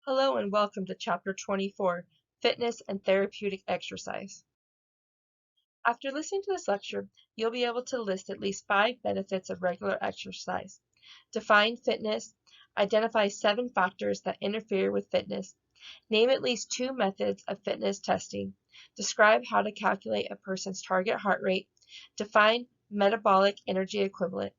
Hello and welcome to Chapter 24, Fitness and Therapeutic Exercise. After listening to this lecture, you'll be able to list at least 5 benefits of regular exercise, define fitness, identify 7 factors that interfere with fitness, name at least 2 methods of fitness testing, describe how to calculate a person's target heart rate, define metabolic energy equivalent,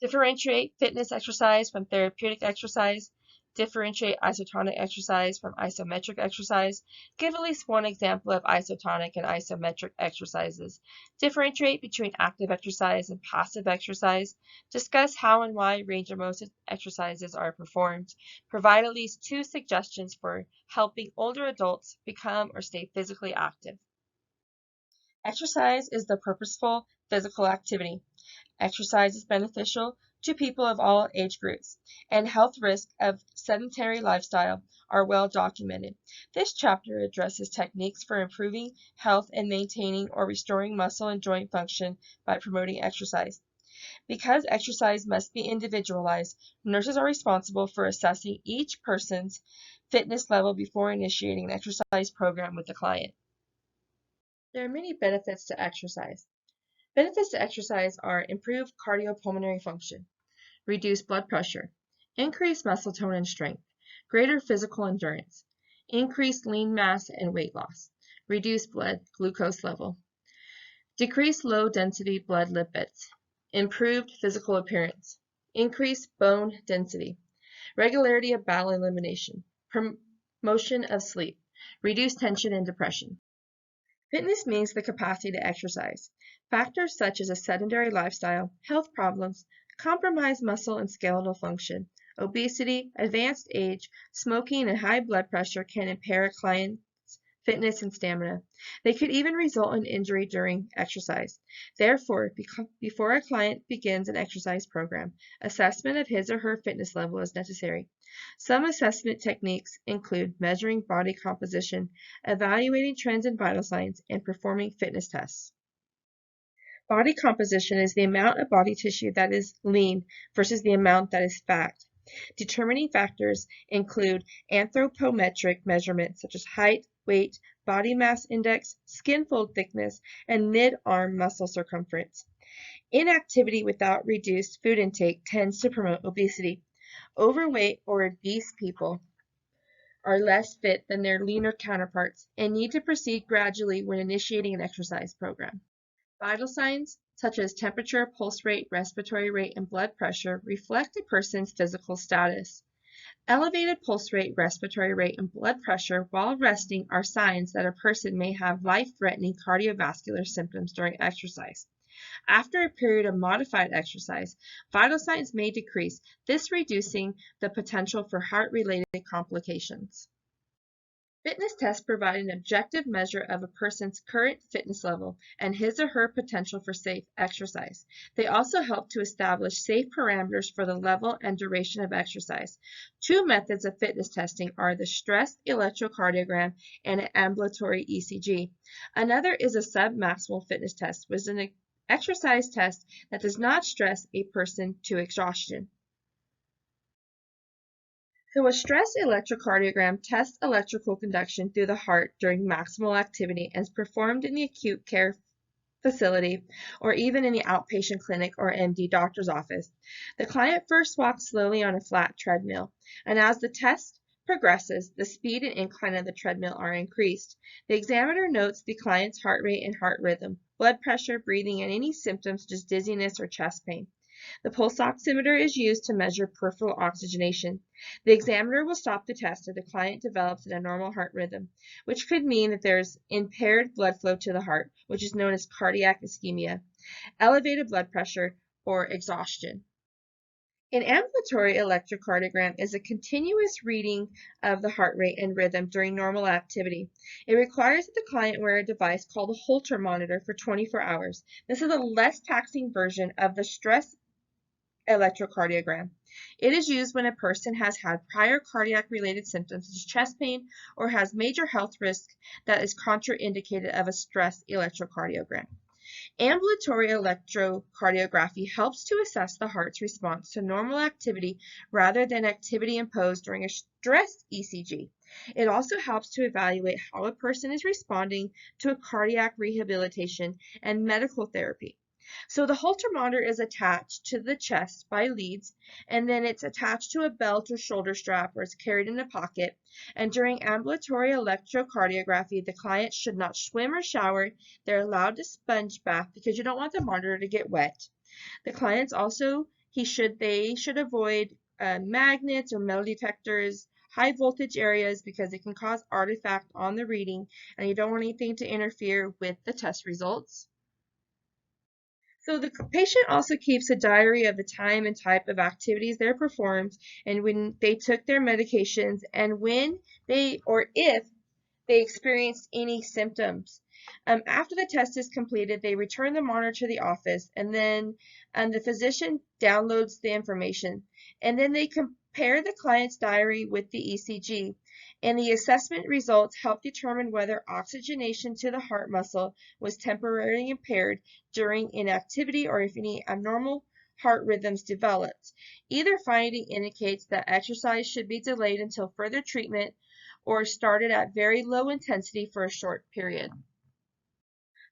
differentiate fitness exercise from therapeutic exercise, differentiate isotonic exercise from isometric exercise, give at least one example of isotonic and isometric exercises, differentiate between active exercise and passive exercise, discuss how and why range of motion exercises are performed, provide at least 2 suggestions for helping older adults become or stay physically active. Exercise is the purposeful physical activity. Exercise is beneficial to people of all age groups, and health risks of sedentary lifestyle are well documented. This chapter addresses techniques for improving health and maintaining or restoring muscle and joint function by promoting exercise. Because exercise must be individualized, nurses are responsible for assessing each person's fitness level before initiating an exercise program with the client. There are many benefits to exercise. Benefits to exercise are improved cardiopulmonary function, reduced blood pressure, increased muscle tone and strength, greater physical endurance, increased lean mass and weight loss, reduced blood glucose level, decreased low-density blood lipids, improved physical appearance, increased bone density, regularity of bowel elimination, promotion of sleep, reduced tension and depression. Fitness means the capacity to exercise. Factors such as a sedentary lifestyle, health problems, compromised muscle and skeletal function, obesity, advanced age, smoking, and high blood pressure can impair a client's fitness and stamina. They could even result in injury during exercise. Therefore, before a client begins an exercise program, assessment of his or her fitness level is necessary. Some assessment techniques include measuring body composition, evaluating trends in vital signs, and performing fitness tests. Body composition is the amount of body tissue that is lean versus the amount that is fat. Determining factors include anthropometric measurements such as height, weight, body mass index, skin fold thickness, and mid-arm muscle circumference. Inactivity without reduced food intake tends to promote obesity. Overweight or obese people are less fit than their leaner counterparts and need to proceed gradually when initiating an exercise program. Vital signs, such as temperature, pulse rate, respiratory rate, and blood pressure, reflect a person's physical status. Elevated pulse rate, respiratory rate, and blood pressure while resting are signs that a person may have life-threatening cardiovascular symptoms during exercise. After a period of modified exercise, vital signs may decrease, this reducing the potential for heart-related complications. Fitness tests provide an objective measure of a person's current fitness level and his or her potential for safe exercise. They also help to establish safe parameters for the level and duration of exercise. 2 methods of fitness testing are the stress electrocardiogram and an ambulatory ECG. Another is a submaximal fitness test, which is an exercise test that does not stress a person to exhaustion. So a stress electrocardiogram tests electrical conduction through the heart during maximal activity and is performed in the acute care facility or even in the outpatient clinic or MD doctor's office. The client first walks slowly on a flat treadmill, and as the test progresses, the speed and incline of the treadmill are increased. The examiner notes the client's heart rate and heart rhythm, blood pressure, breathing, and any symptoms such as dizziness or chest pain. The pulse oximeter is used to measure peripheral oxygenation. The examiner will stop the test if the client develops an abnormal heart rhythm, which could mean that there is impaired blood flow to the heart, which is known as cardiac ischemia, elevated blood pressure, or exhaustion. An ambulatory electrocardiogram is a continuous reading of the heart rate and rhythm during normal activity. It requires that the client wear a device called a Holter monitor for 24 hours. This is a less taxing version of the stress electrocardiogram. It is used when a person has had prior cardiac-related symptoms such as chest pain or has major health risk that is contraindicated of a stress electrocardiogram. Ambulatory electrocardiography helps to assess the heart's response to normal activity rather than activity imposed during a stress ECG. It also helps to evaluate how a person is responding to a cardiac rehabilitation and medical therapy. So the Holter monitor is attached to the chest by leads, and then it's attached to a belt or shoulder strap, or it's carried in a pocket. And during ambulatory electrocardiography, the client should not swim or shower. They're allowed to sponge bath because you don't want the monitor to get wet. The clients also, they should avoid magnets or metal detectors, high voltage areas, because it can cause artifact on the reading, and you don't want anything to interfere with the test results. So the patient also keeps a diary of the time and type of activities they performed and when they took their medications and when they or if they experienced any symptoms. After the test is completed, they return the monitor to the office, and then the physician downloads the information. And then they compare the client's diary with the ECG. And the assessment results help determine whether oxygenation to the heart muscle was temporarily impaired during inactivity or if any abnormal heart rhythms developed. Either finding indicates that exercise should be delayed until further treatment or started at very low intensity for a short period.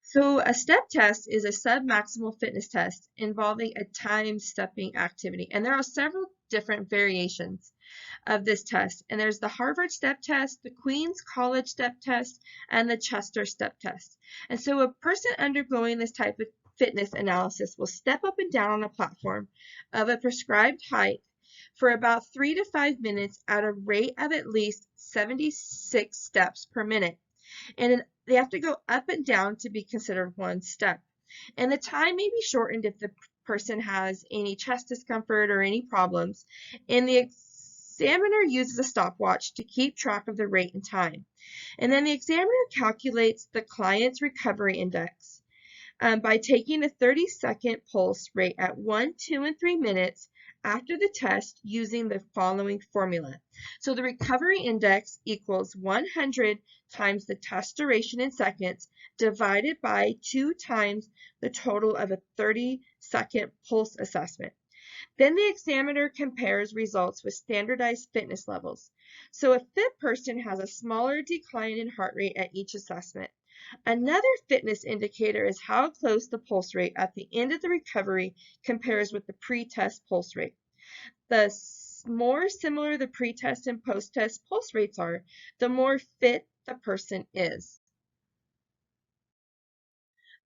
So a step test is a submaximal fitness test involving a time stepping activity. And there are several different variations of this test. And there's the Harvard step test, the Queens College step test, and the Chester step test. And so a person undergoing this type of fitness analysis will step up and down on a platform of a prescribed height for about 3 to 5 minutes at a rate of at least 76 steps per minute. And they have to go up and down to be considered one step. And the time may be shortened if the person has any chest discomfort or any problems. And the examiner uses a stopwatch to keep track of the rate and time. And then the examiner calculates the client's recovery index by taking a 30-second pulse rate at 1, 2, and 3 minutes after the test using the following formula. So the recovery index equals 100 times the test duration in seconds divided by 2 times the total of a 30-second pulse assessment. Then the examiner compares results with standardized fitness levels. So a fit person has a smaller decline in heart rate at each assessment. Another fitness indicator is how close the pulse rate at the end of the recovery compares with the pre-test pulse rate. The more similar the pre-test and post-test pulse rates are, the more fit the person is.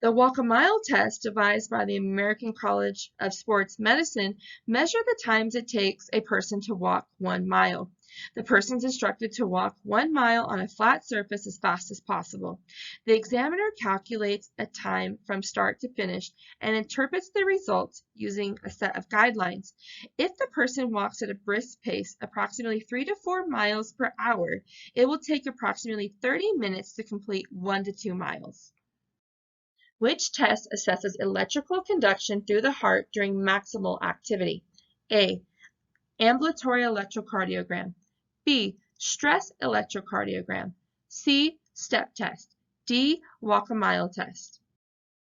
The walk-a-mile test devised by the American College of Sports Medicine measures the times it takes a person to walk 1 mile. The person is instructed to walk 1 mile on a flat surface as fast as possible. The examiner calculates a time from start to finish and interprets the results using a set of guidelines. If the person walks at a brisk pace, approximately 3 to 4 miles per hour, it will take approximately 30 minutes to complete 1 to 2 miles. Which test assesses electrical conduction through the heart during maximal activity? A. Ambulatory electrocardiogram. B. Stress electrocardiogram. C. Step test. D. Walk-a-mile test.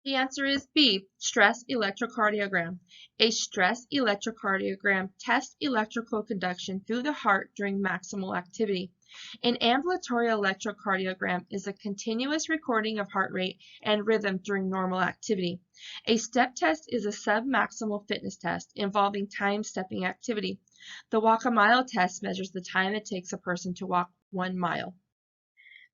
The answer is B. Stress electrocardiogram. A stress electrocardiogram tests electrical conduction through the heart during maximal activity. An ambulatory electrocardiogram is a continuous recording of heart rate and rhythm during normal activity. A step test is a submaximal fitness test involving time-stepping activity. The walk-a-mile test measures the time it takes a person to walk 1 mile.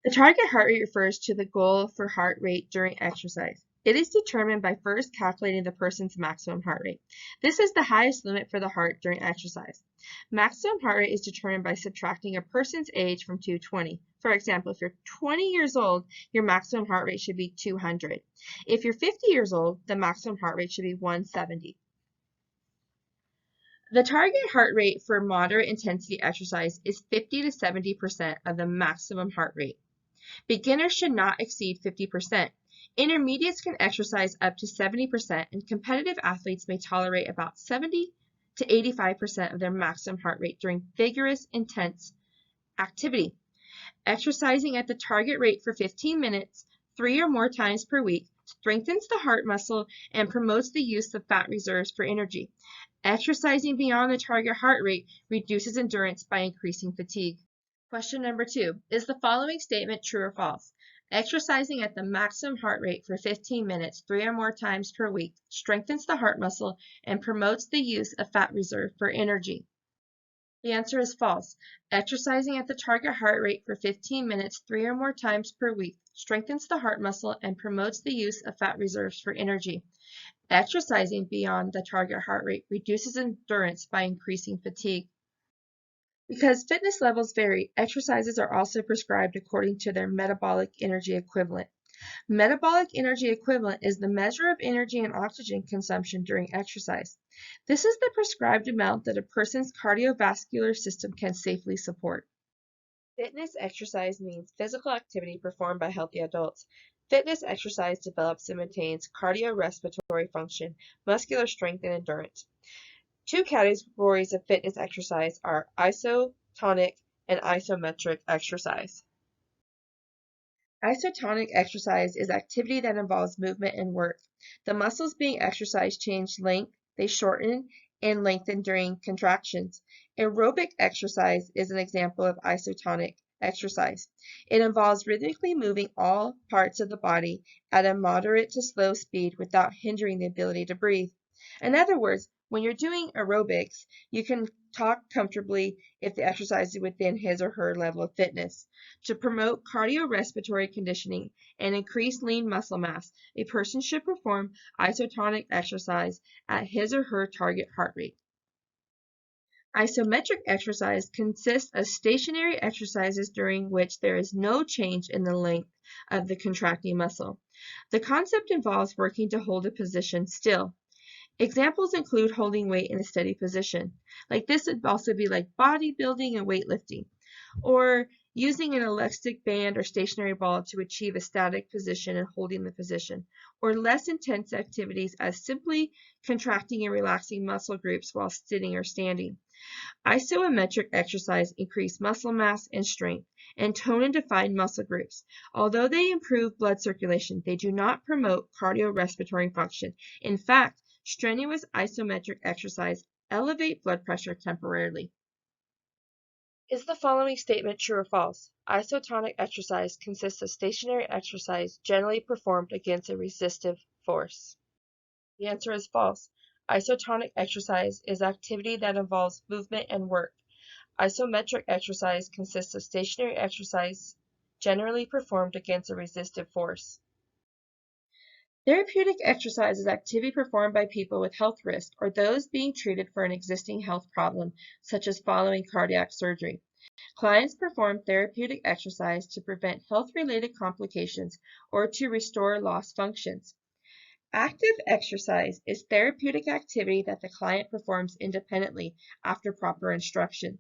The target heart rate refers to the goal for heart rate during exercise. It is determined by first calculating the person's maximum heart rate. This is the highest limit for the heart during exercise. Maximum heart rate is determined by subtracting a person's age from 220. For example, if you're 20 years old, your maximum heart rate should be 200. If you're 50 years old, the maximum heart rate should be 170. The target heart rate for moderate intensity exercise is 50 to 70% of the maximum heart rate. Beginners should not exceed 50%. Intermediates can exercise up to 70%, and competitive athletes may tolerate about 70 to 85% of their maximum heart rate during vigorous, intense activity. Exercising at the target rate for 15 minutes, 3 or more times per week, strengthens the heart muscle, and promotes the use of fat reserves for energy. Exercising beyond the target heart rate reduces endurance by increasing fatigue. Question number 2. Is the following statement true or false? Exercising at the maximum heart rate for 15 minutes 3 or more times per week strengthens the heart muscle and promotes the use of fat reserve for energy. The answer is false. Exercising at the target heart rate for 15 minutes 3 or more times per week strengthens the heart muscle and promotes the use of fat reserves for energy. Exercising beyond the target heart rate reduces endurance by increasing fatigue. Because fitness levels vary, exercises are also prescribed according to their metabolic energy equivalent. Metabolic energy equivalent is the measure of energy and oxygen consumption during exercise. This is the prescribed amount that a person's cardiovascular system can safely support. Fitness exercise means physical activity performed by healthy adults. Fitness exercise develops and maintains cardiorespiratory function, muscular strength, and endurance. Two categories of fitness exercise are isotonic and isometric exercise. Isotonic exercise is activity that involves movement and work. The muscles being exercised change length, they shorten and lengthen during contractions. Aerobic exercise is an example of isotonic exercise. It involves rhythmically moving all parts of the body at a moderate to slow speed without hindering the ability to breathe. In other words, when you're doing aerobics, you can talk comfortably if the exercise is within his or her level of fitness. To promote cardiorespiratory conditioning and increase lean muscle mass, a person should perform isotonic exercise at his or her target heart rate. Isometric exercise consists of stationary exercises during which there is no change in the length of the contracting muscle. The concept involves working to hold a position still. Examples include holding weight in a steady position. Like this would also be like bodybuilding and weightlifting, or using an elastic band or stationary ball to achieve a static position and holding the position, or less intense activities as simply contracting and relaxing muscle groups while sitting or standing. Isometric exercise increase muscle mass and strength and tone and define muscle groups. Although they improve blood circulation, they do not promote cardiorespiratory function. In fact, strenuous isometric exercise elevate blood pressure temporarily. Is the following statement true or false? Isotonic exercise consists of stationary exercise generally performed against a resistive force. The answer is false. Isotonic exercise is activity that involves movement and work. Isometric exercise consists of stationary exercise generally performed against a resistive force. Therapeutic exercise is activity performed by people with health risk or those being treated for an existing health problem, such as following cardiac surgery. Clients perform therapeutic exercise to prevent health-related complications or to restore lost functions. Active exercise is therapeutic activity that the client performs independently after proper instruction.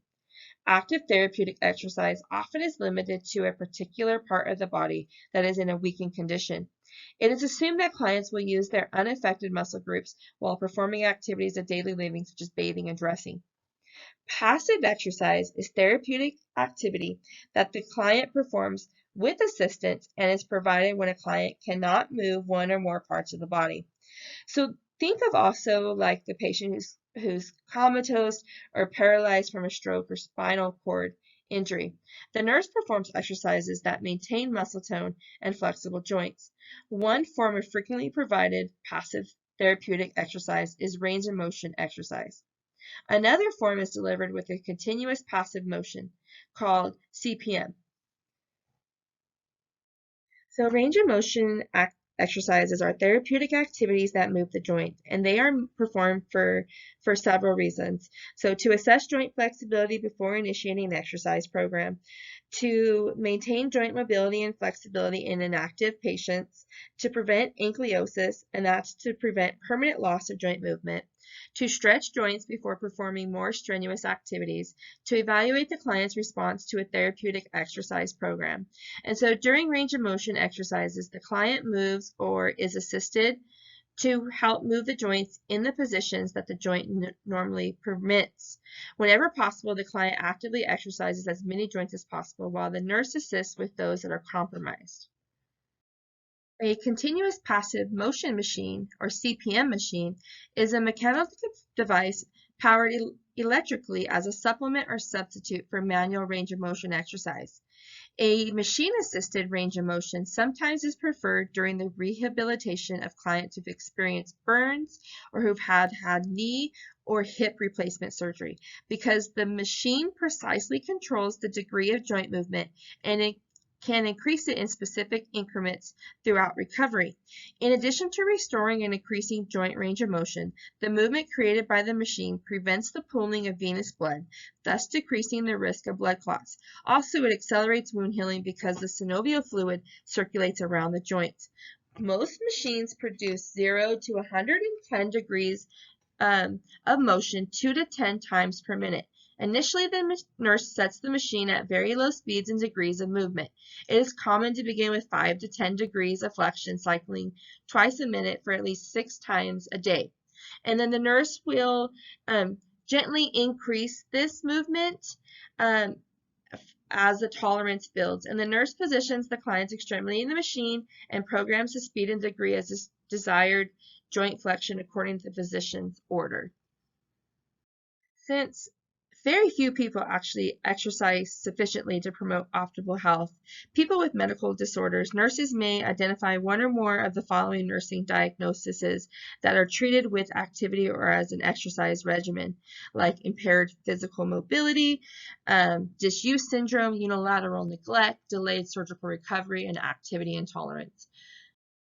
Active therapeutic exercise often is limited to a particular part of the body that is in a weakened condition. It is assumed that clients will use their unaffected muscle groups while performing activities of daily living such as bathing and dressing. Passive exercise is therapeutic activity that the client performs with assistance and is provided when a client cannot move one or more parts of the body. So think of also like the patient who's comatose or paralyzed from a stroke or spinal cord injury. The nurse performs exercises that maintain muscle tone and flexible joints. One form of frequently provided passive therapeutic exercise is range of motion exercise. Another form is delivered with a continuous passive motion called CPM. So range of motion exercises are therapeutic activities that move the joint, and they are performed for several reasons. So to assess joint flexibility before initiating an exercise program, to maintain joint mobility and flexibility in inactive patients, to prevent ankylosis, and that's to prevent permanent loss of joint movement, to stretch joints before performing more strenuous activities, to evaluate the client's response to a therapeutic exercise program. And so during range of motion exercises, the client moves or is assisted to help move the joints in the positions that the joint normally permits. Whenever possible, the client actively exercises as many joints as possible while the nurse assists with those that are compromised. A continuous passive motion machine, or CPM machine, is a mechanical device powered electrically as a supplement or substitute for manual range of motion exercise. A machine-assisted range of motion sometimes is preferred during the rehabilitation of clients who've experienced burns or who've had knee or hip replacement surgery, because the machine precisely controls the degree of joint movement and it can increase it in specific increments throughout recovery. In addition to restoring and increasing joint range of motion, the movement created by the machine prevents the pooling of venous blood, thus decreasing the risk of blood clots. Also, it accelerates wound healing because the synovial fluid circulates around the joints. Most machines produce 0 to 110 degrees of motion 2 to 10 times per minute. Initially, the nurse sets the machine at very low speeds and degrees of movement. It is common to begin with 5 to 10 degrees of flexion, cycling twice a minute for at least 6 times a day. And then the nurse will gently increase this movement as the tolerance builds. And the nurse positions the client's extremity in the machine and programs the speed and degree as desired joint flexion according to the physician's order. Since very few people actually exercise sufficiently to promote optimal health, people with medical disorders, nurses may identify one or more of the following nursing diagnoses that are treated with activity or as an exercise regimen, like impaired physical mobility, disuse syndrome, unilateral neglect, delayed surgical recovery, and activity intolerance.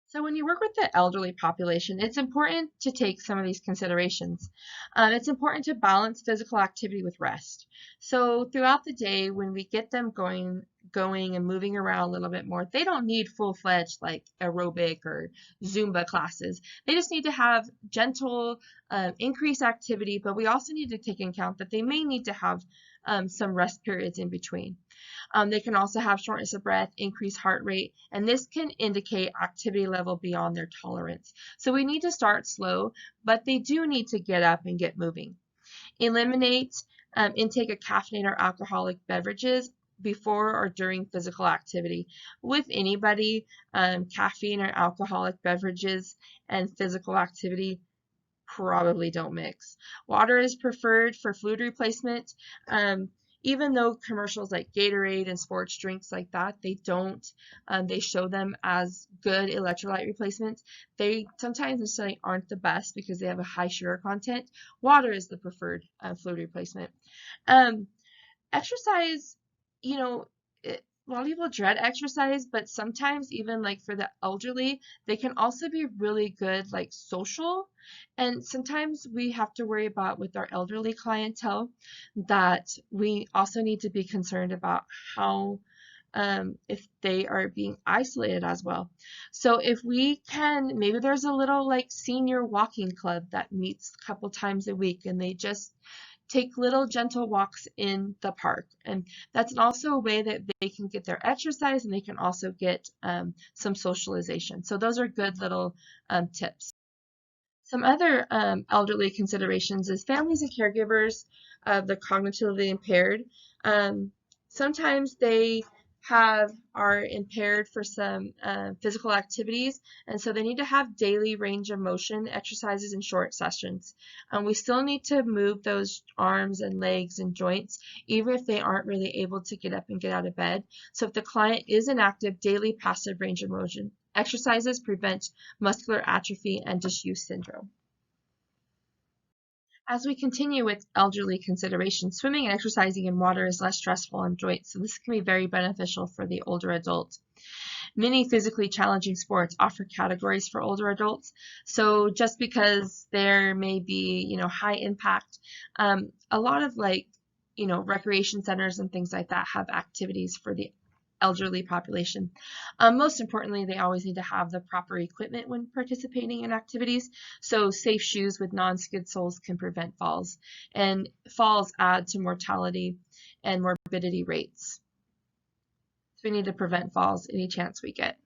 So when you work with the elderly population, it's important to take some of these considerations. It's important to balance physical activity with rest. So throughout the day, when we get them going and moving around a little bit more, they don't need full-fledged like aerobic or Zumba classes. They just need to have gentle, increased activity, but we also need to take into account that they may need to have some rest periods in between. They can also have shortness of breath, increased heart rate, and this can indicate activity level beyond their tolerance. So we need to start slow, but they do need to get up and get moving. Eliminate intake of caffeine or alcoholic beverages before or during physical activity. With anybody, caffeine or alcoholic beverages and physical activity probably don't mix. Water is preferred for fluid replacement. Even though commercials like Gatorade and sports drinks like that, they show them as good electrolyte replacements. They sometimes necessarily aren't the best because they have a high sugar content. Water is the preferred fluid replacement. Exercise, a lot of people dread exercise, but sometimes even like for the elderly, they can also be really good like social. And sometimes we have to worry about with our elderly clientele that we also need to be concerned about how if they are being isolated as well. So if we can, maybe there's a little like senior walking club that meets a couple times a week and they just take little gentle walks in the park. And that's also a way that they can get their exercise and they can also get some socialization. So those are good little tips. Some other elderly considerations is families and caregivers of the cognitively impaired. Sometimes they are impaired for some physical activities, and so they need to have daily range of motion exercises in short sessions. We still need to move those arms and legs and joints, even if they aren't really able to get up and get out of bed. So if the client is in active daily passive range of motion, exercises prevent muscular atrophy and disuse syndrome. As we continue with elderly considerations, swimming and exercising in water is less stressful on joints, so this can be very beneficial for the older adult. Many physically challenging sports offer categories for older adults, so just because there may be, high impact, a lot of recreation centers and things like that have activities for the elderly population. Most importantly, they always need to have the proper equipment when participating in activities. So safe shoes with non-skid soles can prevent falls, and falls add to mortality and morbidity rates. So we need to prevent falls any chance we get.